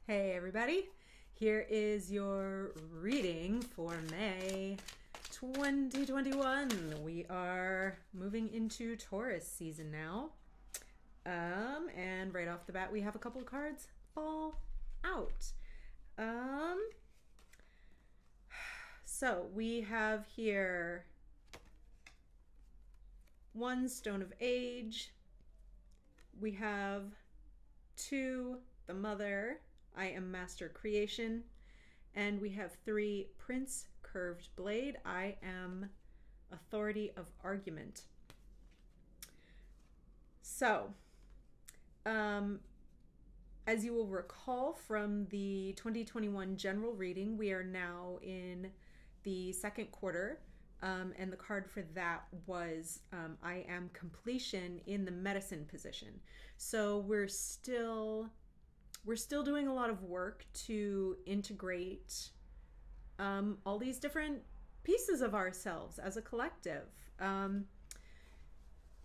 Hey everybody, here is your reading for May 2021. We are moving into Taurus season now. And right off the bat we have a couple of cards fall out. So we have here one Stone of Age. We have two, the Mother, I am Master Creation, and we have three, Prince Curved Blade, I am Authority of Argument. So, as you will recall from the 2021 general reading, we are now in the second quarter, and the card for that was I am Completion in the Medicine position. So we're still doing a lot of work to integrate all these different pieces of ourselves as a collective,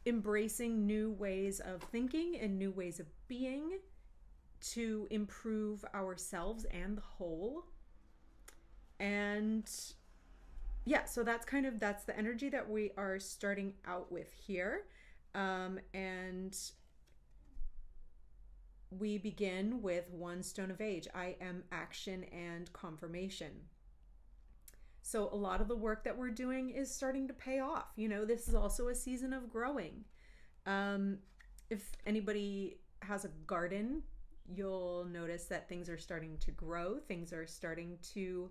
embracing new ways of thinking and new ways of being to improve ourselves and the whole. And yeah, so that's the energy that we are starting out with here. And we begin with one Stone of Age. I am Action and Confirmation. So a lot of the work that we're doing is starting to pay off. You know, this is also a season of growing. If anybody has a garden, you'll notice that things are starting to grow. Things are starting to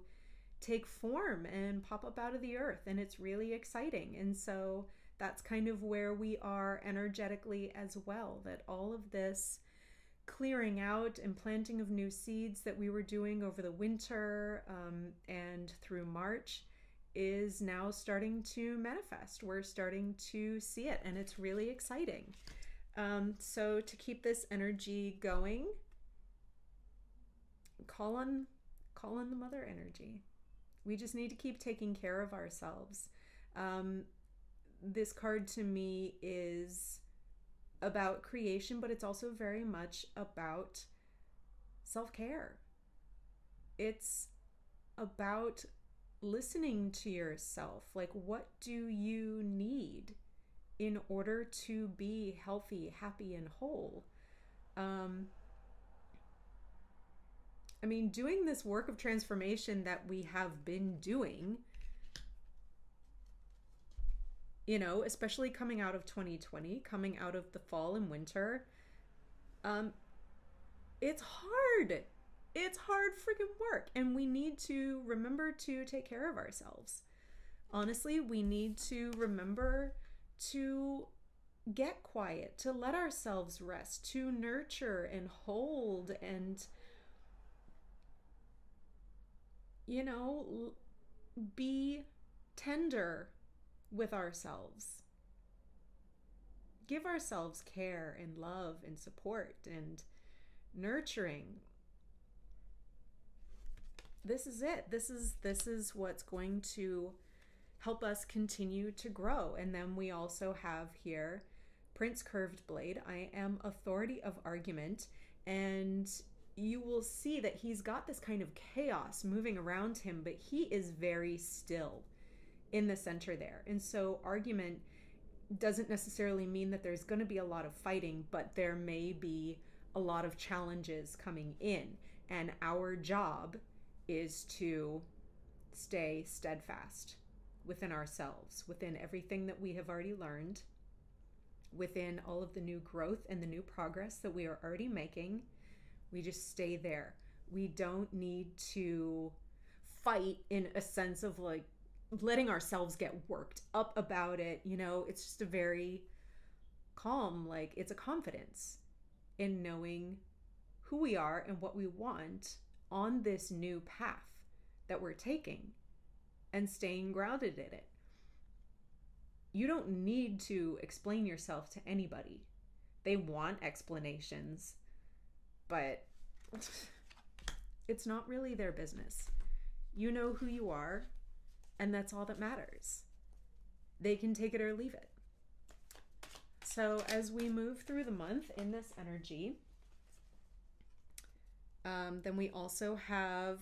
take form and pop up out of the earth, and it's really exciting. And so that's kind of where we are energetically as well, that all of this clearing out and planting of new seeds that we were doing over the winter and through March is now starting to manifest. We're starting to see it, and it's really exciting. So to keep this energy going, call on the Mother energy. We just need to keep taking care of ourselves. This card to me is about creation, but it's also very much about self-care. It's about listening to yourself. Like, what do you need in order to be healthy, happy, and whole? I mean, doing this work of transformation that we have been doing, you know, especially coming out of 2020, coming out of the fall and winter, it's hard. It's hard freaking work. And we need to remember to take care of ourselves. Honestly, we need to remember to get quiet, to let ourselves rest, to nurture and hold and, you know, be tender with ourselves. Give ourselves care and love and support and nurturing. This is it. This is what's going to help us continue to grow. And then we also have here Prince Curved Blade. I am Authority of Argument, and you will see that he's got this kind of chaos moving around him, but he is very still in the center there. And so argument doesn't necessarily mean that there's going to be a lot of fighting, but there may be a lot of challenges coming in. And our job is to stay steadfast within ourselves, within everything that we have already learned, within all of the new growth and the new progress that we are already making. We just stay there. We don't need to fight in a sense of like letting ourselves get worked up about it. You know, it's just a very calm, like it's a confidence in knowing who we are and what we want on this new path that we're taking and staying grounded in it. You don't need to explain yourself to anybody. They want explanations, but it's not really their business. You know who you are, and that's all that matters. They can take it or leave it. So as we move through the month in this energy, Then we also have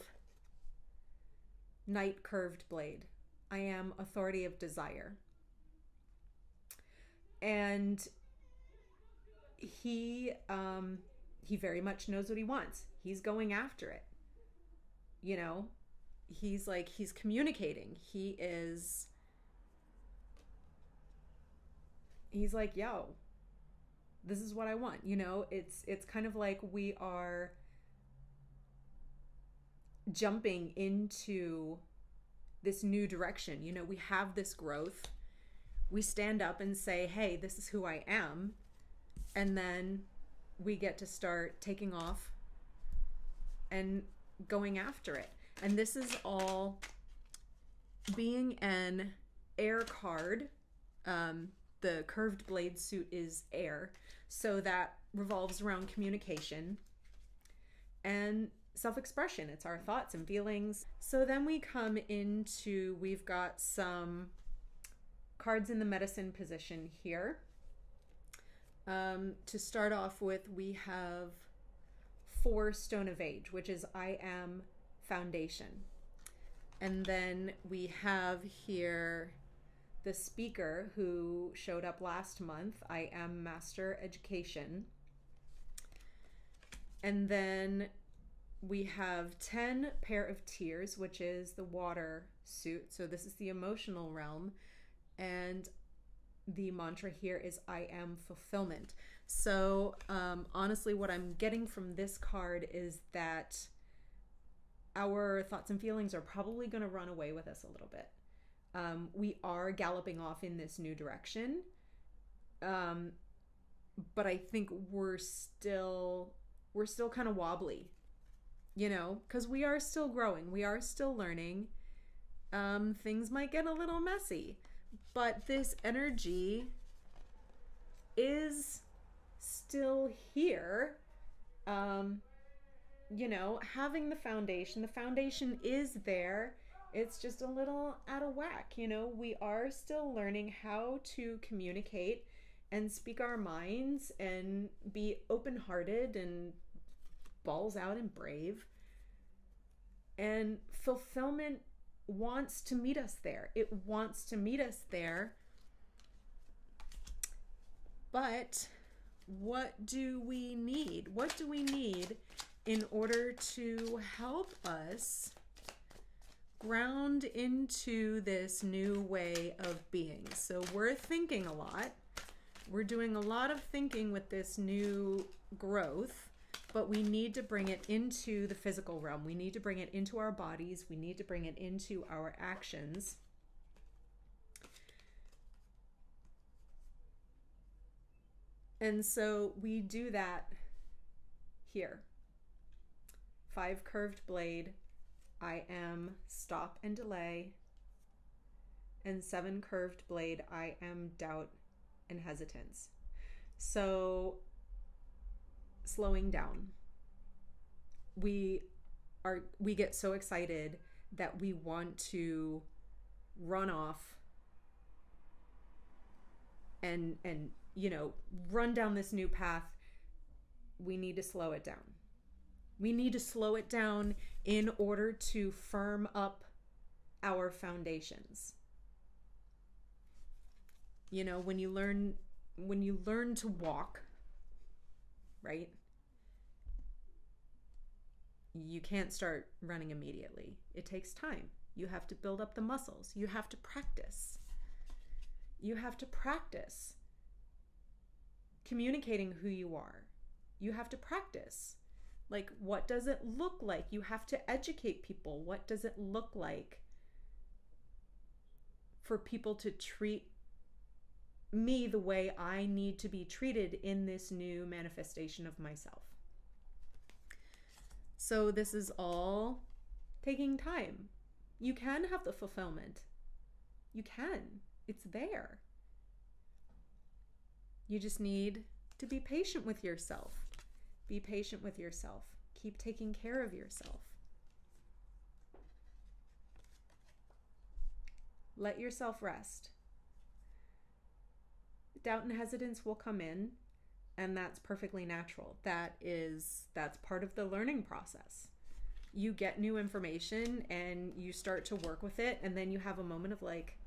Knight curved blade. I am authority of desire. And he very much knows what he wants. He's going after it. You know, he's communicating. He's like, yo, this is what I want. You know, it's kind of like we are jumping into this new direction. You know, we have this growth. We stand up and say, hey, this is who I am. And then we get to start taking off and going after it. And this is all being an air card. The curved blade suit is air. So that revolves around communication and self-expression. It's our thoughts and feelings. So then we come into, we've got some cards in the medicine position here. To start off with, we have 4 Stone of Age, which is I am foundation. And then we have here the speaker who showed up last month, I am master education. And then we have 10 pair of tears, which is the water suit. So this is the emotional realm. And the mantra here is I am fulfillment. So honestly, what I'm getting from this card is that our thoughts and feelings are probably going to run away with us a little bit. We are galloping off in this new direction. But I think we're still kind of wobbly, you know, because we are still growing. We are still learning. Things might get a little messy. But this energy is still here. You know, having the foundation is there. It's just a little out of whack. You know, we are still learning how to communicate and speak our minds and be open-hearted and balls out and brave. And fulfillment wants to meet us there. It wants to meet us there. But what do we need? What do we need in order to help us ground into this new way of being? So we're thinking a lot. We're doing a lot of thinking with this new growth, but we need to bring it into the physical realm. We need to bring it into our bodies. We need to bring it into our actions. And so we do that here. 5 curved blade, I am stop and delay. And 7 curved blade, I am doubt and hesitance. So slowing down. We get so excited that we want to run off and you know, run down this new path. We need to slow it down. We need to slow it down in order to firm up our foundations. You know, when you learn to walk, right? You can't start running immediately. It takes time. You have to build up the muscles. You have to practice. You have to practice communicating who you are. You have to practice. Like, what does it look like? You have to educate people. What does it look like for people to treat me the way I need to be treated in this new manifestation of myself? So this is all taking time. You can have the fulfillment. You can. It's there. You just need to be patient with yourself. Be patient with yourself. Keep taking care of yourself. Let yourself rest. Doubt and hesitance will come in. And that's perfectly natural. That's part of the learning process. You get new information and you start to work with it, and then you have a moment of like,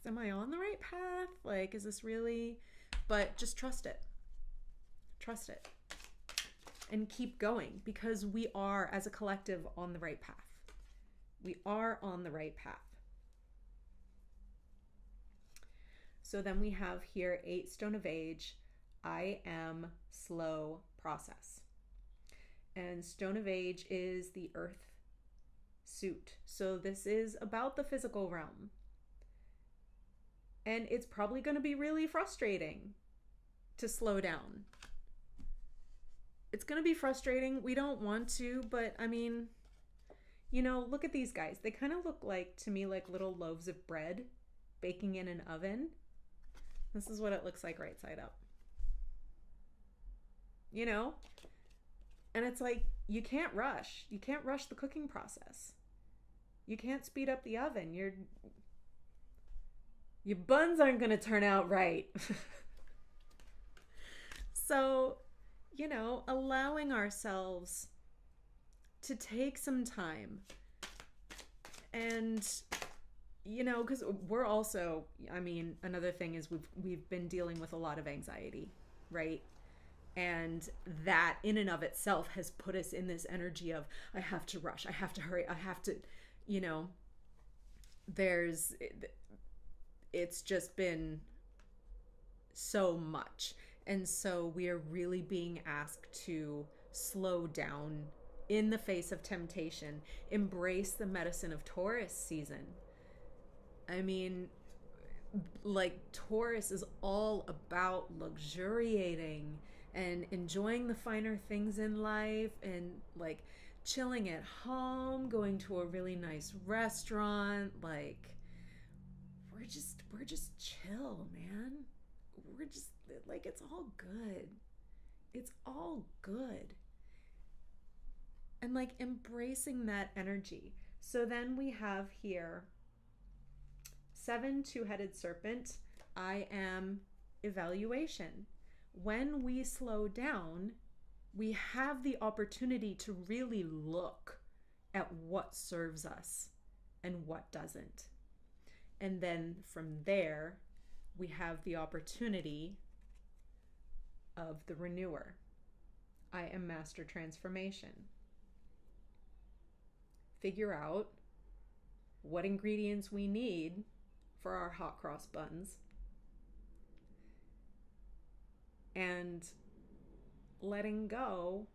am I on the right path? Like, is this really? But just trust it. Trust it. And keep going, because we are, as a collective, on the right path. We are on the right path. So then we have here 8 Stone of Age, I am slow process. And Stone of Age is the earth suit. So this is about the physical realm. And it's probably going to be really frustrating to slow down. It's going to be frustrating. We don't want to, but I mean, you know, look at these guys. They kind of look like, to me, like little loaves of bread baking in an oven. This is what it looks like right side up. You know? And it's like, you can't rush. You can't rush the cooking process. You can't speed up the oven. Your buns aren't going to turn out right. So, you know, allowing ourselves to take some time. And, you know, because we're also, I mean, another thing is we've been dealing with a lot of anxiety, right? And that in and of itself has put us in this energy of, I have to rush, I have to hurry, I have to, you know, it's just been so much. And so we are really being asked to slow down in the face of temptation, embrace the medicine of Taurus season. I mean, like, Taurus is all about luxuriating and enjoying the finer things in life, and like chilling at home, going to a really nice restaurant. Like, we're just chill, man. We're just like, it's all good. It's all good. And like embracing that energy. So then we have here 7 two-headed serpent. I am evaluation. When we slow down, we have the opportunity to really look at what serves us and what doesn't. And then from there, we have the opportunity of the renewer. I am master transformation. Figure out what ingredients we need for our hot cross buns, and letting go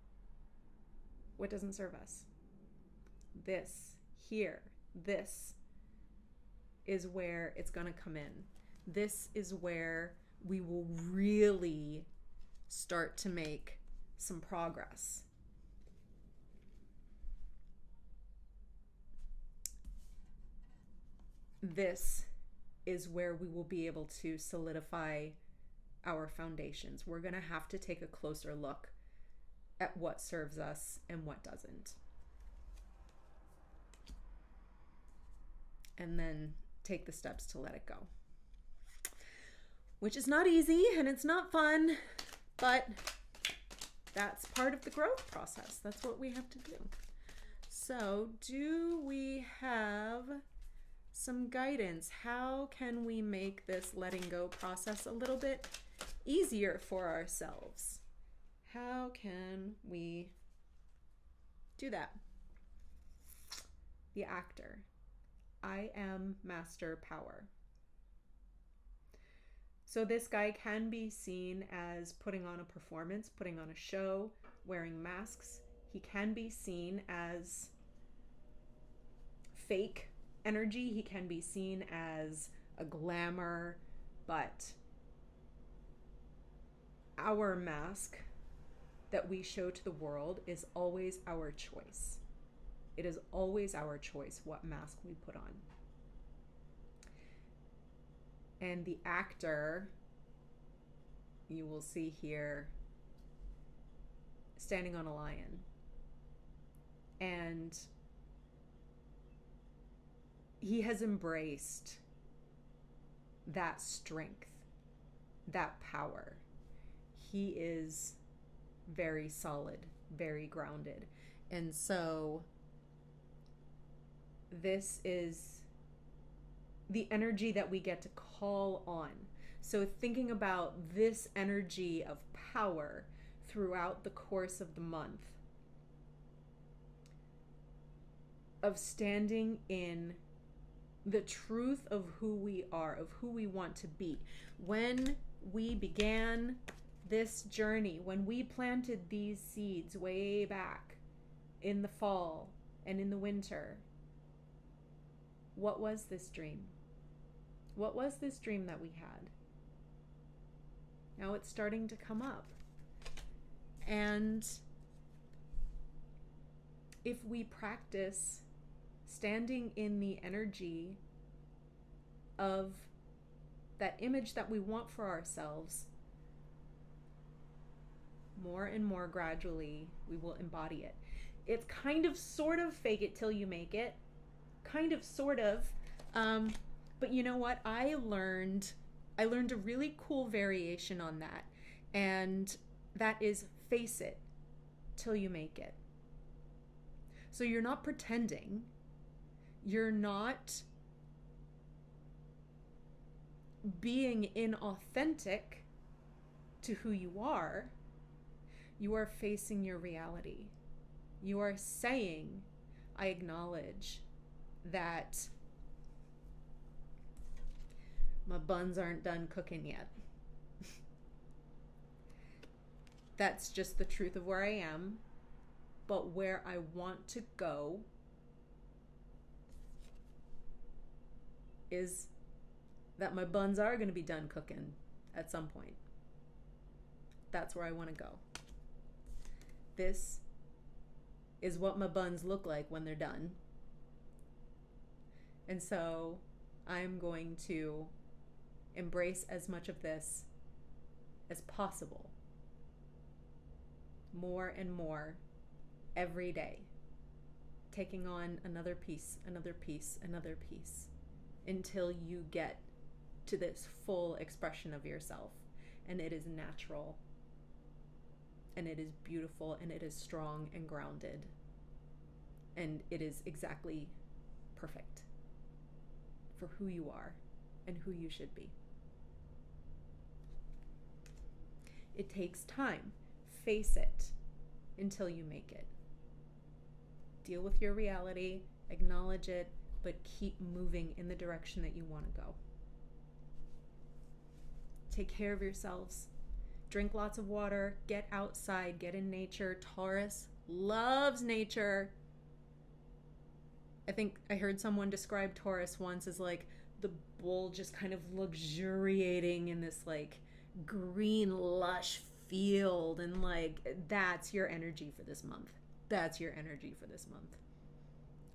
what doesn't serve us. This is where it's going to come in. This is where we will really start to make some progress. This is where we will be able to solidify our foundations. We're going to have to take a closer look at what serves us and what doesn't. And then take the steps to let it go. Which is not easy and it's not fun, but that's part of the growth process. That's what we have to do. So, do we have some guidance? How can we make this letting go process a little bit easier for ourselves? How can we do that? The actor. I am master power. So this guy can be seen as putting on a performance, putting on a show, wearing masks. He can be seen as fake energy. He can be seen as a glamour, but our mask that we show to the world is always our choice. It is always our choice what mask we put on. And the actor, you will see here, standing on a lion. And he has embraced that strength that power. He is very solid, very grounded. And so this is the energy that we get to call on. So thinking about this energy of power throughout the course of the month, of standing in the truth of who we are, of who we want to be. When we began this journey, when we planted these seeds way back in the fall and in the winter, what was this dream? What was this dream that we had? Now it's starting to come up. And if we practice standing in the energy of that image that we want for ourselves, more and more gradually we will embody it. It's kind of sort of fake it till you make it. Kind of sort of. But you know what? I learned a really cool variation on that. And that is face it till you make it. So you're not pretending. You're not being inauthentic to who you are. You are facing your reality. You are saying, I acknowledge that my buns aren't done cooking yet. That's just the truth of where I am. But where I want to go is that my buns are going to be done cooking at some point. That's where I want to go. This is what my buns look like when they're done. And so I'm going to embrace as much of this as possible. More and more every day. Taking on another piece, another piece, another piece, until you get to this full expression of yourself. And it is natural. And it is beautiful, and it is strong and grounded. And it is exactly perfect for who you are and who you should be. It takes time. Face it until you make it. Deal with your reality, acknowledge it, but keep moving in the direction that you want to go. Take care of yourselves. Drink lots of water, get outside, get in nature. Taurus loves nature. I think I heard someone describe Taurus once as like the bull just kind of luxuriating in this like green lush field, and like that's your energy for this month. That's your energy for this month.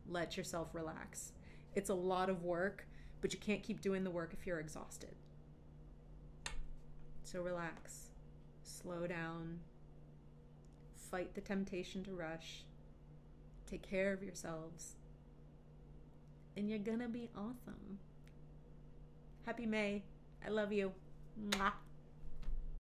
Let yourself relax. It's a lot of work, but you can't keep doing the work if you're exhausted. So relax. Slow down. Fight the temptation to rush. Take care of yourselves. And you're gonna be awesome. Happy May. I love you. Mwah.